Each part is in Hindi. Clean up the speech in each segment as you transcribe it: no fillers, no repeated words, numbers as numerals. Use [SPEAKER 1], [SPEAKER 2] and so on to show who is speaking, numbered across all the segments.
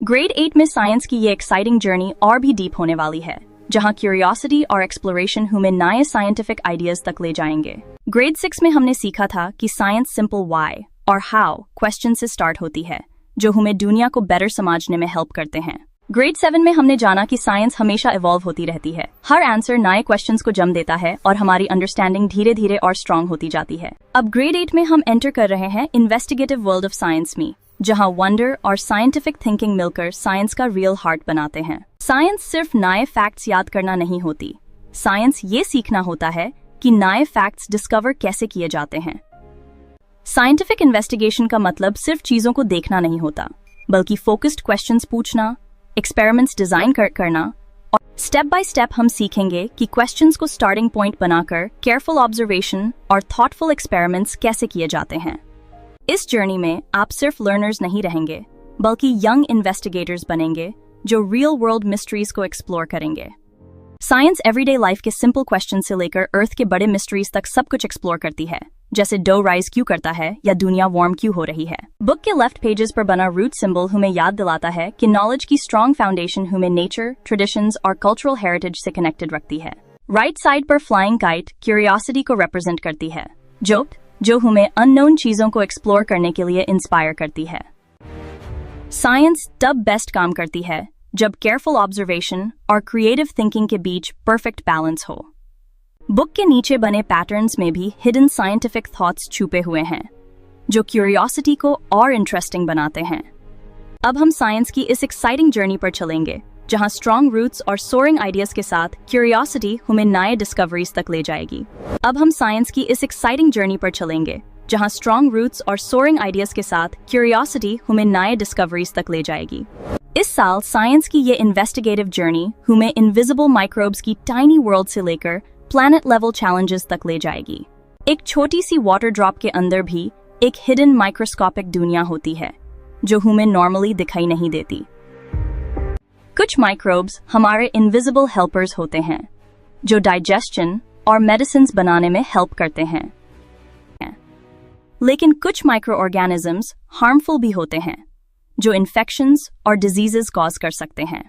[SPEAKER 1] ग्रेड 8 में साइंस की ये एक्साइटिंग जर्नी और भी डीप होने वाली है, जहां क्यूरियोसिटी और एक्सप्लोरेशन हमें नए साइंटिफिक आइडियाज तक ले जाएंगे। ग्रेड 6 में हमने सीखा था कि साइंस सिंपल व्हाई और हाउ क्वेश्चन से स्टार्ट होती है, जो हमें दुनिया को बेटर समझने में हेल्प करते हैं। ग्रेड 7 में हमने जाना कि साइंस हमेशा इवॉल्व होती रहती है। हर आंसर नए क्वेश्चंस को जन्म देता है और हमारी अंडरस्टैंडिंग धीरे धीरे और स्ट्रांग होती जाती है। अब ग्रेड 8 में हम एंटर कर रहे हैं इन्वेस्टिगेटिव वर्ल्ड ऑफ साइंस में, जहां वंडर और साइंटिफिक थिंकिंग मिलकर साइंस का रियल हार्ट बनाते हैं। साइंस सिर्फ नए फैक्ट्स याद करना नहीं होती, साइंस ये सीखना होता है कि नए फैक्ट्स डिस्कवर कैसे किए जाते हैं। साइंटिफिक इन्वेस्टिगेशन का मतलब सिर्फ चीजों को देखना नहीं होता, बल्कि फोकस्ड क्वेश्चंस पूछना, एक्सपेरिमेंट्स डिजाइन करना, और स्टेप बाय स्टेप हम सीखेंगे कि क्वेश्चंस को स्टार्टिंग पॉइंट बनाकर केयरफुल ऑब्जर्वेशन और थॉटफुल एक्सपेरिमेंट्स कैसे किए जाते हैं। इस जर्नी में आप सिर्फ लर्नर्स नहीं रहेंगे, बल्कि यंग इन्वेस्टिगेटर्स बनेंगे जो रियल वर्ल्ड मिस्ट्रीज को एक्सप्लोर करेंगे। साइंस एवरीडे लाइफ के सिंपल क्वेश्चन से लेकर अर्थ के बड़े मिस्ट्रीज तक सब कुछ एक्सप्लोर करती है, जैसे डो राइज क्यों करता है या दुनिया वार्म क्यों हो रही है। बुक के लेफ्ट पेजेस पर बना रूट सिंबल हमें याद दिलाता है कि नॉलेज की स्ट्रॉन्ग फाउंडेशन हमें नेचर, ट्रेडिशंस और कल्चरल हेरिटेज से कनेक्टेड रखती है। राइट साइड पर फ्लाइंग काइट क्यूरियोसिटी को रिप्रेजेंट करती है, जो हमें अननोन चीजों को एक्सप्लोर करने के लिए इंस्पायर करती है। साइंस तब बेस्ट काम करती है जब केयरफुल ऑब्जर्वेशन और क्रिएटिव थिंकिंग के बीच परफेक्ट बैलेंस हो। बुक के नीचे बने पैटर्न्स में भी हिडन साइंटिफिक थॉट्स छुपे हुए हैं, जो क्यूरियोसिटी को और इंटरेस्टिंग बनाते हैं। अब हम साइंस की इस एक्साइटिंग जर्नी पर चलेंगे, जहां स्ट्रॉन्ग रूट्स और सोरिंग आइडियाज के साथ क्यूरियोसिटी हमें नए डिस्कवरीज तक ले जाएगी। अब हम साइंस की इस एक्साइटिंग जर्नी पर चलेंगे, जहां स्ट्रॉन्ग रूट्स और सोरिंग आइडियाज के साथ क्यूरियोसिटी हमें नए डिस्कवरीज तक ले जाएगी। इस साल साइंस की ये इन्वेस्टिगेटिव जर्नी हमें इनविजिबल माइक्रोब्स की टाइनी वर्ल्ड से लेकर प्लैनेट लेवल चैलेंजेस तक ले जाएगी। एक छोटी सी वाटर ड्रॉप के अंदर भी एक हिडन माइक्रोस्कोपिक दुनिया होती है, जो हमें नॉर्मली दिखाई नहीं देती। कुछ माइक्रोब्स हमारे इनविजिबल हेल्पर्स होते हैं, जो डाइजेशन और मेडिसिन बनाने में हेल्प करते हैं। लेकिन कुछ माइक्रो ऑर्गेनिजम्स हार्मफुल भी होते हैं, जो इन्फेक्शंस और डिजीजेस कॉज कर सकते हैं।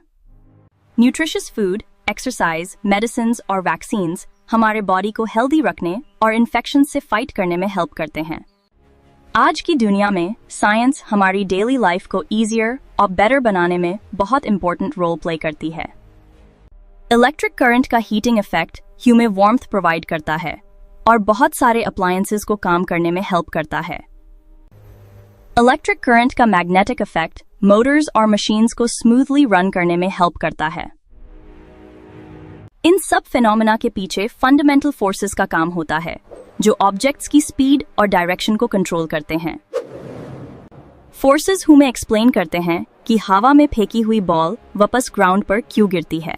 [SPEAKER 1] न्यूट्रिशियस फूड, एक्सरसाइज, मेडिसिन्स और वैक्सीन्स हमारे बॉडी को हेल्दी रखने और इन्फेक्शन से फाइट करने में हेल्प करते हैं। आज की दुनिया में साइंस हमारी डेली लाइफ को ईजियर और बेटर बनाने में बहुत इंपॉर्टेंट रोल प्ले करती है। इलेक्ट्रिक करंट का हीटिंग इफेक्ट हमें वार्मथ प्रोवाइड करता है और बहुत सारे अप्लायंसेस को काम करने में हेल्प करता है। इलेक्ट्रिक करंट का मैग्नेटिक इफेक्ट मोटर्स और मशीन्स को स्मूथली रन करने में हेल्प करता है। इन सब फिनोमेना के पीछे फंडामेंटल फोर्सेस का काम होता है, जो ऑब्जेक्ट्स की स्पीड और डायरेक्शन को कंट्रोल करते हैं। फोर्सेस हमें एक्सप्लेन करते हैं कि हवा में फेंकी हुई बॉल वापस ग्राउंड पर क्यों गिरती है।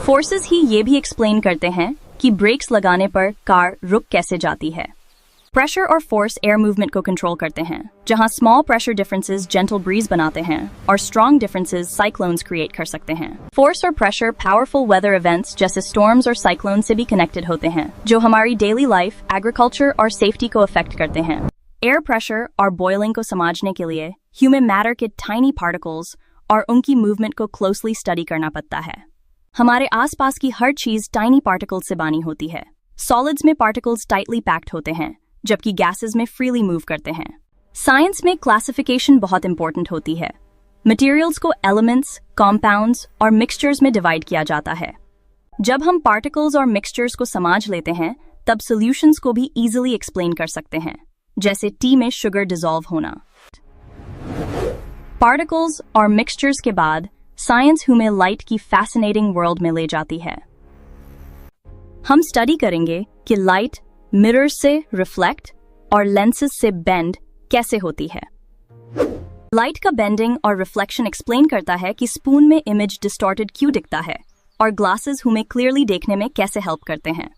[SPEAKER 1] फोर्सेस ही ये भी एक्सप्लेन करते हैं कि ब्रेक्स लगाने पर कार रुक कैसे जाती है। प्रेशर और फोर्स एयर मूवमेंट को कंट्रोल करते हैं, जहां small pressure differences gentle breeze बनाते हैं और स्ट्रॉन्ग डिफरेंसेस साइक्लोन्स क्रिएट कर सकते हैं। फोर्स और प्रेशर पावरफुल वेदर इवेंट्स जैसे स्टॉर्म्स और साइक्लोन से भी कनेक्टेड होते हैं, जो हमारी डेली लाइफ, एग्रीकल्चर और सेफ्टी को अफेक्ट करते हैं। एयर प्रेशर और बॉइलिंग को समझने के लिए ह्यूमन मैटर के टाइनी पार्टिकल्स और उनकी मूवमेंट को क्लोजली स्टडी करना पड़ता है। हमारे आसपास की हर चीज टाइनी पार्टिकल्स से बनी होती है। सॉलिड्स में पार्टिकल्स टाइटली पैक्ड होते हैं, जबकि गैसेस में फ्रीली मूव करते हैं। साइंस में क्लासिफिकेशन बहुत इंपॉर्टेंट होती है। मटेरियल्स को एलिमेंट्स, कंपाउंड्स और मिक्सचर्स में डिवाइड किया जाता है। जब हम पार्टिकल्स और मिक्सचर्स को समझ लेते हैं, तब सॉल्यूशंस को भी इजीली एक्सप्लेन कर सकते हैं, जैसे टी में शुगर डिसॉल्व होना। पार्टिकल्स और मिक्सचर्स के बाद साइंस हमें लाइट की फैसिनेटिंग वर्ल्ड में ले जाती है। हम स्टडी करेंगे कि लाइट मिरर से रिफ्लेक्ट और लेंसेज से बेंड कैसे होती है। लाइट का बेंडिंग और रिफ्लेक्शन एक्सप्लेन करता है कि स्पून में इमेज डिस्टॉर्टेड क्यों दिखता है और ग्लासेस हमें क्लियरली देखने में कैसे हेल्प करते हैं।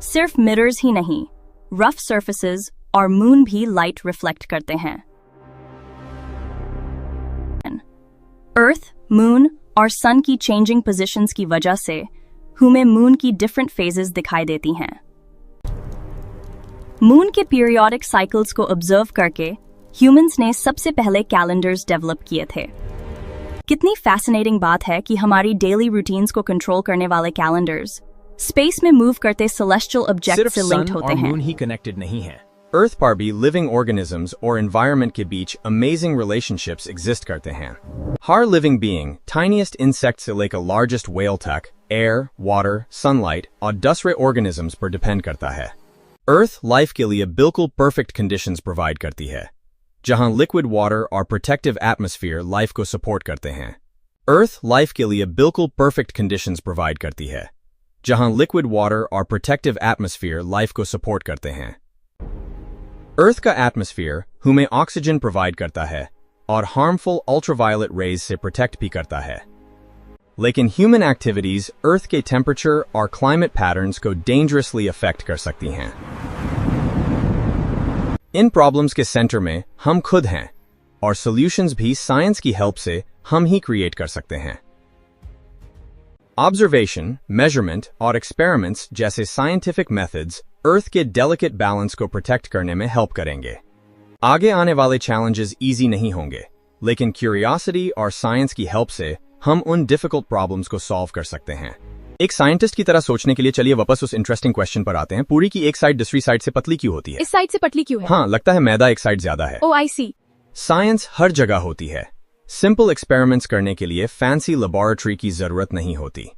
[SPEAKER 1] सिर्फ मिरर्स ही नहीं, रफ सरफेसेस और मून भी लाइट रिफ्लेक्ट करते हैं। अर्थ, मून और सन की चेंजिंग पोजीशंस की वजह से हमें मून की डिफरेंट फेजेस दिखाई देती हैं। मून के पीरियोडिक साइकिल्स को ऑब्जर्व करके ह्यूमंस ने सबसे पहले कैलेंडर्स डेवलप किए थे। कितनी फैसिनेटिंग बात है कि हमारी डेली रूटीन्स को कंट्रोल करने वाले कैलेंडर्स स्पेस में मूव करते सेलेस्टियल ऑब्जेक्ट से लिंक्ड होते हैं।
[SPEAKER 2] मून ही कनेक्टेड नहीं है, अर्थ पर भी लिविंग ऑर्गेनिजम्स और एनवायरनमेंट के बीच अमेजिंग रिलेशनशिप्स एग्जिस्ट करते हैं। हर लिविंग बीइंग, टाइनीएस्ट इंसेक्ट से लेकर लार्जेस्ट व्हेल तक, एयर, वाटर, सनलाइट और दूसरे ऑर्गेनिजम्स पर डिपेंड करता है। अर्थ लाइफ के लिए बिल्कुल परफेक्ट कंडीशंस प्रोवाइड करती है, जहां लिक्विड वाटर और प्रोटेक्टिव एटमॉस्फेयर लाइफ को सपोर्ट करते हैं। अर्थ लाइफ के लिए बिल्कुल परफेक्ट कंडीशंस प्रोवाइड करती है, जहां लिक्विड वाटर और प्रोटेक्टिव एटमॉस्फेयर लाइफ को सपोर्ट करते हैं। अर्थ का एटमॉस्फेयर हमें ऑक्सीजन प्रोवाइड करता है और हार्मफुल अल्ट्रावायलेट रेज से प्रोटेक्ट भी करता है, लेकिन ह्यूमन एक्टिविटीज अर्थ के टेम्परेचर और क्लाइमेट पैटर्न्स को डेंजरसली अफेक्ट कर सकती हैं। इन प्रॉब्लम्स के सेंटर में हम खुद हैं और सॉल्यूशंस भी साइंस की हेल्प से हम ही क्रिएट कर सकते हैं। ऑब्जर्वेशन, मेजरमेंट और एक्सपेरिमेंट्स जैसे साइंटिफिक मेथड्स अर्थ के डेलिकेट बैलेंस को प्रोटेक्ट करने में हेल्प करेंगे। आगे आने वाले चैलेंजेस इजी नहीं होंगे, लेकिन क्यूरियोसिटी और साइंस की हेल्प से हम उन डिफिकल्ट प्रॉब्लम्स को सॉल्व कर सकते हैं। एक साइंटिस्ट की तरह सोचने के लिए चलिए वापस उस इंटरेस्टिंग क्वेश्चन पर आते हैं। पूरी की एक साइड दूसरी साइड से पतली क्यों होती है?
[SPEAKER 3] इस साइड से पतली क्यों है?
[SPEAKER 2] हाँ, लगता है मैदा एक साइड ज्यादा है।
[SPEAKER 3] ओह, आई सी।
[SPEAKER 2] साइंस हर जगह होती है। सिंपल एक्सपेरिमेंट्स करने के लिए फैंसी लेबोरेटरी की जरूरत नहीं होती।